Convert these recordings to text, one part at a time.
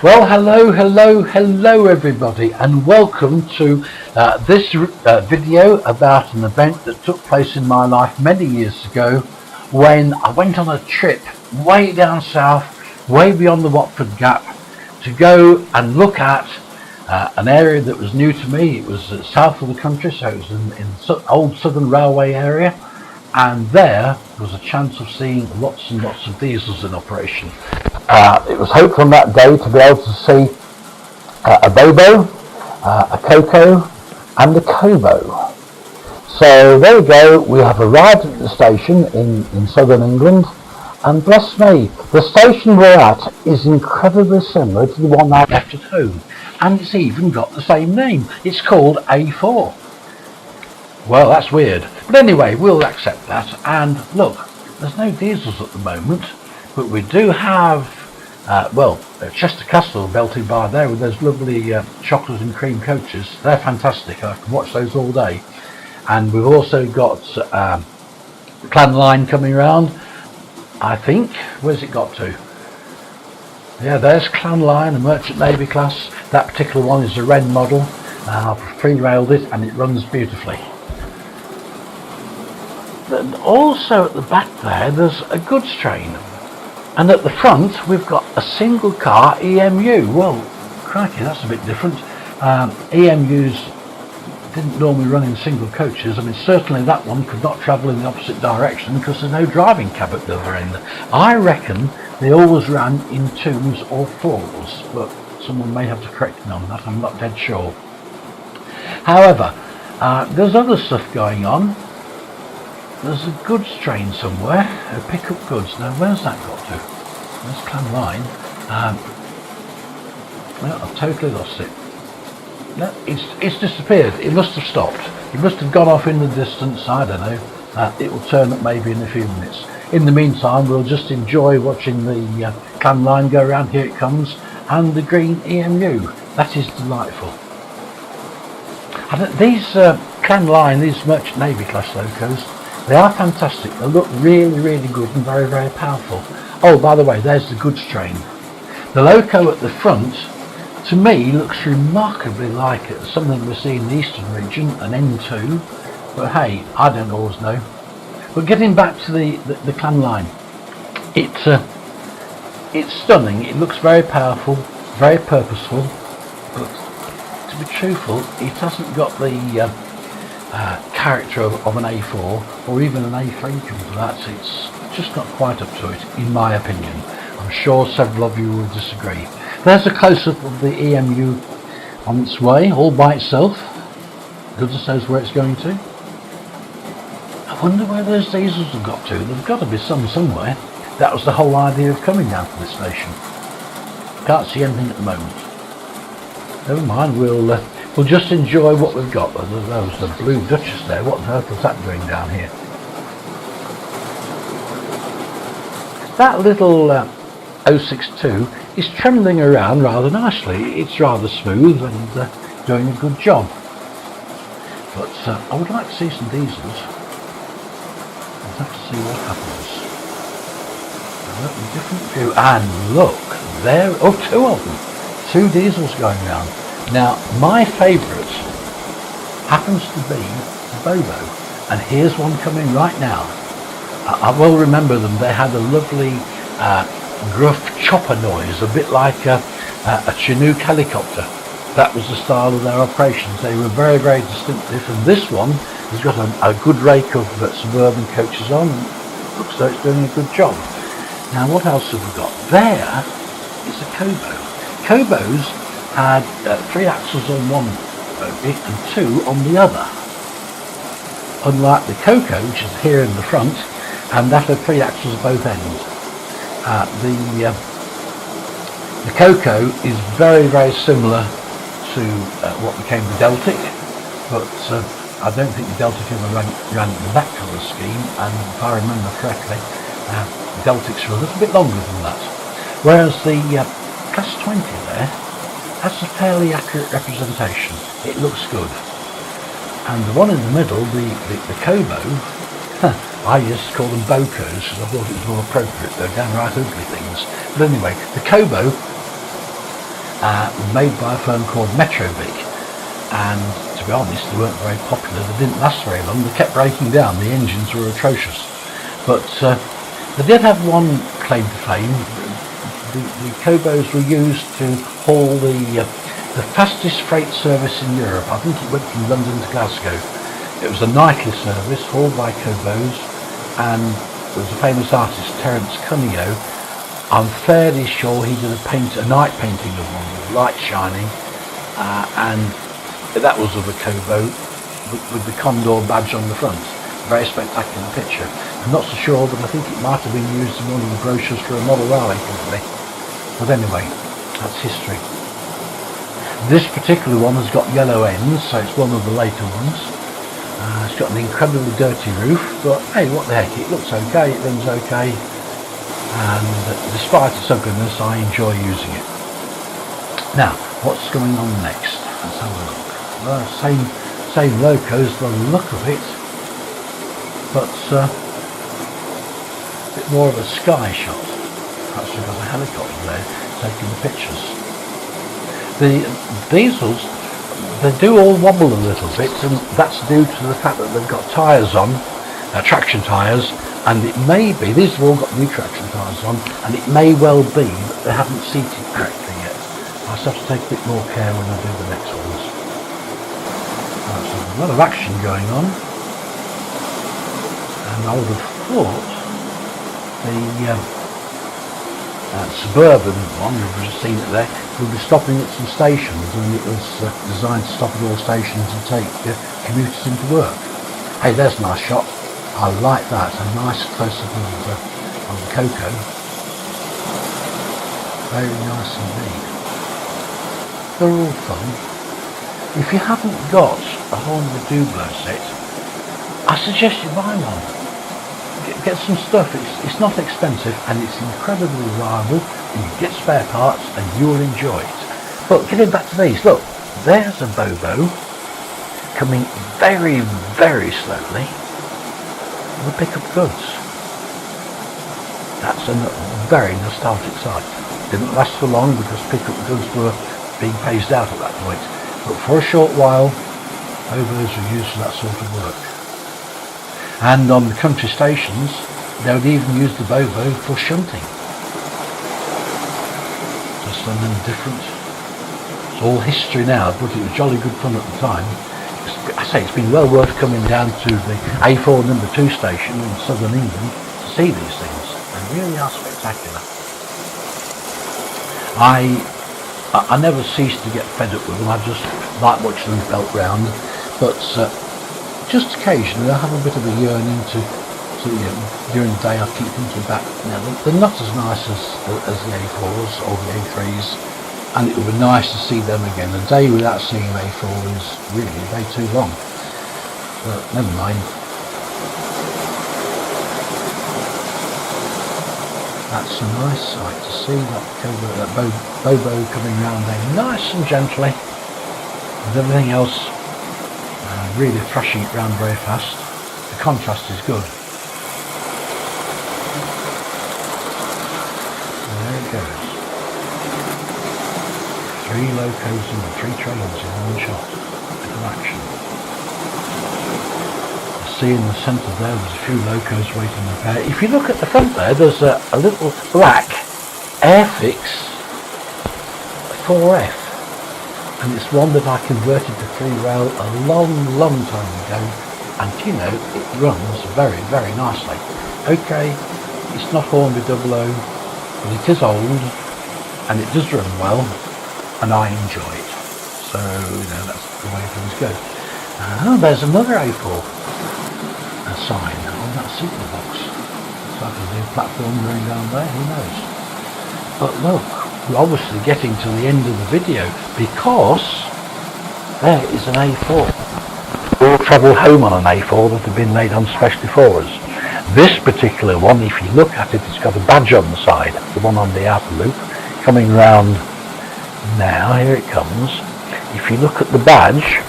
Well, hello everybody, and welcome to this video about an event that took place in my life many years ago when I went on a trip way down south, way beyond the Watford Gap, to go and look at an area that was new to me. It was south of the country, so it was in the old Southern Railway area, and there was a chance of seeing lots and lots of diesels in operation. It was hoped on that day to be able to see a Bobo, a Coco and a Kobo. So there we go, we have arrived at the station in southern England, and bless me, the station we're at is incredibly similar to the one I left at home, and it's even got the same name. It's called A4. Well, that's weird, but anyway, we'll accept that. And look, there's no diesels at the moment, but we do have Chester Castle belting by there with those lovely chocolate and cream coaches. They're fantastic. I can watch those all day. And we've also got Clan Line coming around, I think. Where's it got to? Yeah, there's Clan Line, a Merchant Navy class. That particular one is a Wren model. I've free-railed it and it runs beautifully. But also at the back there's a goods train. And at the front, we've got a single car EMU. Well, crikey, that's a bit different. EMUs didn't normally run in single coaches. I mean, certainly that one could not travel in the opposite direction because there's no driving cab at the other end. I reckon they always ran in 2s or 4s, but someone may have to correct me on that. I'm not dead sure. However, there's other stuff going on. There's a goods train somewhere, a pick up goods. Now, where's that got to? There's Clan Line. No, I've totally lost it. No, it's disappeared. It must have stopped. It must have gone off in the distance. I don't know. It will turn up maybe in a few minutes. In the meantime, we'll just enjoy watching the Clan Line go around. Here it comes, and the green EMU. That is delightful. And these Clan Line, these Merchant Navy class locos, they are fantastic. They look really, really good and very, very powerful. Oh, by the way, there's the goods train. The loco at the front, to me, looks remarkably like something we see in the eastern region, an N2. But hey, I don't always know. But getting back to the Clan Line, it's stunning. It looks very powerful, very purposeful. But to be truthful, it hasn't got the character of an A4 or even an A3 come to that. It's just not quite up to it, in my opinion. I'm sure several of you will disagree. There's a close-up of the EMU on its way, all by itself. Goodness knows where it's going to. I wonder where those diesels have got to. There's got to be some somewhere. That was the whole idea of coming down to this station. Can't see anything at the moment. Never mind, we'll just enjoy what we've got. There's the Blue Duchess there. What on earth is that doing down here? That little 062 is trundling around rather nicely. It's rather smooth and doing a good job. But I would like to see some diesels. I'll have to see what happens. A different view. And look, there, two of them. 2 diesels going around. Now, my favourite happens to be the Bobo, and here's one coming right now. I well remember them. They had a lovely gruff chopper noise, a bit like a Chinook helicopter. That was the style of their operations. They were very, very distinctive, and this one has got a good rake of suburban coaches on. Looks like it's doing a good job. Now, what else have we got? There is a Kobo. Kobos had 3 axles on one bogie and 2 on the other. Unlike the Coco, which is here in the front, and that had 3 axles at both ends. The Coco is very, very similar to what became the Deltic, but I don't think the Deltic ever ran that colour scheme, and if I remember correctly, Deltics are a little bit longer than that. Whereas the Class 20 there, that's a fairly accurate representation. It looks good. And the one in the middle, the Kobo, I used to call them Bocos because I thought it was more appropriate. They're downright ugly things. But anyway, the Kobo made by a firm called Metro-Vick, and to be honest, they weren't very popular. They didn't last very long. They kept breaking down. The engines were atrocious, but they did have one claim to fame. The Cobos were used to haul the fastest freight service in Europe. I think it went from London to Glasgow. It was a nightly service hauled by Cobos, and there was a famous artist, Terence Cuneo. I'm fairly sure he did a night painting of one with light shining, and that was of a Cobo with the Condor badge on the front. Very spectacular picture. I'm not so sure, but I think it might have been used in one of the brochures for a model rally company. But anyway, that's history. This particular one has got yellow ends, so it's one of the later ones. It's got an incredibly dirty roof, but hey, what the heck, it looks okay, it runs okay, and despite its ugliness, I enjoy using it. Now, what's going on next? Let's have a look. Well, same locos by the look of it, but a bit more of a sky shot. Perhaps we've got a helicopter there taking the pictures. The diesels, they do all wobble a little bit, and that's due to the fact that they've got tyres on, traction tyres, and it may be, these have all got new traction tyres on, and it may well be that they haven't seated correctly yet. I'll have to take a bit more care when I do the next ones. So a lot of action going on, and I would have thought the suburban one, we've just seen it there, will be stopping at some stations, and it was designed to stop at all stations and take commuters into work. Hey, there's a nice shot. I like that. A nice close-up of the Coco. Very nice indeed. They're all fun. If you haven't got a Honda Dublo set, I suggest you buy one. Get some stuff. It's not expensive, and it's incredibly reliable, and you get spare parts and you'll enjoy it. But getting back to these, look, there's a Bobo coming very, very slowly with pickup goods. That's a very nostalgic sight. Didn't last for long because pickup goods were being phased out at that point, but for a short while Bobos were used for that sort of work. And on the country stations, they would even use the Bobo for shunting. Just something different. It's all history now, but it was jolly good fun at the time. I say it's been well worth coming down to the A4 number 2 station in southern England to see these things. They really are spectacular. I never cease to get fed up with them. I just like watching them belt round, but just occasionally I have a bit of a yearning to during the day I keep thinking back, they're not as nice as the A4s or the A3s, and it would be nice to see them again. A day without seeing an A4 is really way too long, but never mind. That's a nice sight to see, that Bobo coming round there nice and gently, with everything else really thrashing it round very fast. The contrast is good. There it goes. 3 locos and 3 trains in one shot. Bit of action. You see in the centre there, there's a few locos waiting in repair. If you look at the front there, there's a little black Airfix 4F. And it's one that I converted to 3-rail a long time ago, and it runs very, very nicely. Okay, it's not Hornby 00, but it is old, and it does run well, and I enjoy it. So, that's the way things go. There's another A4 sign on that signal box. Looks like a new platform going down there, who knows. But look, we're obviously getting to the end of the video because there is an A4. We'll travel home on an A4 that have been made on specially for us. This particular one, if you look at it, it's got a badge on the side, the one on the outer loop, coming round now, here it comes. If you look at the badge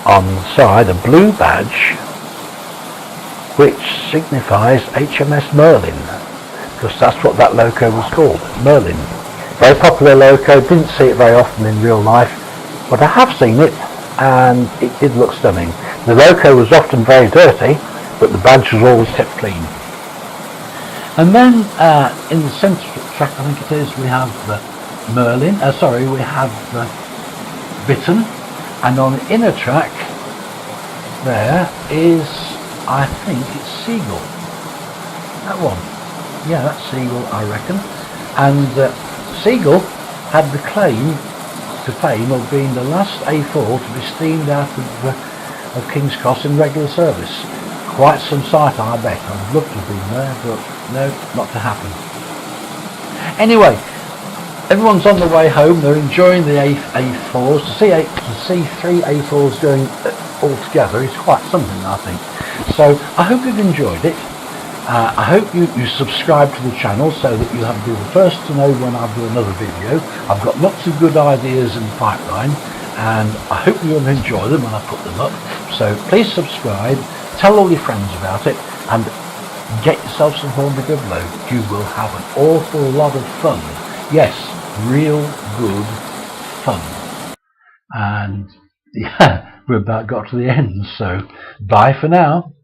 on the side, a blue badge, which signifies HMS Merlin, because that's what that loco was called, Merlin. Very popular loco, didn't see it very often in real life, but I have seen it and it did look stunning. The loco was often very dirty, but the badge was always kept clean. And then in the centre track, I think it is, we have we have Bittern, and on the inner track there is, I think it's Seagull. That one. Yeah, that's Seagull, I reckon. And Seagull had the claim to fame of being the last A4 to be steamed out of King's Cross in regular service. Quite some sight, I bet. I'd love to have been there, but no, not to happen. Anyway, everyone's on the way home. They're enjoying the A4s. To see three A4s going all together is quite something, I think. So I hope you've enjoyed it. I hope you subscribe to the channel so that you'll be the first to know when I do another video. I've got lots of good ideas in the pipeline, and I hope you'll enjoy them when I put them up. So please subscribe, tell all your friends about it, and get yourself some hornby doublow. You will have an awful lot of fun. Yes, real good fun. And yeah, we've about got to the end, so bye for now.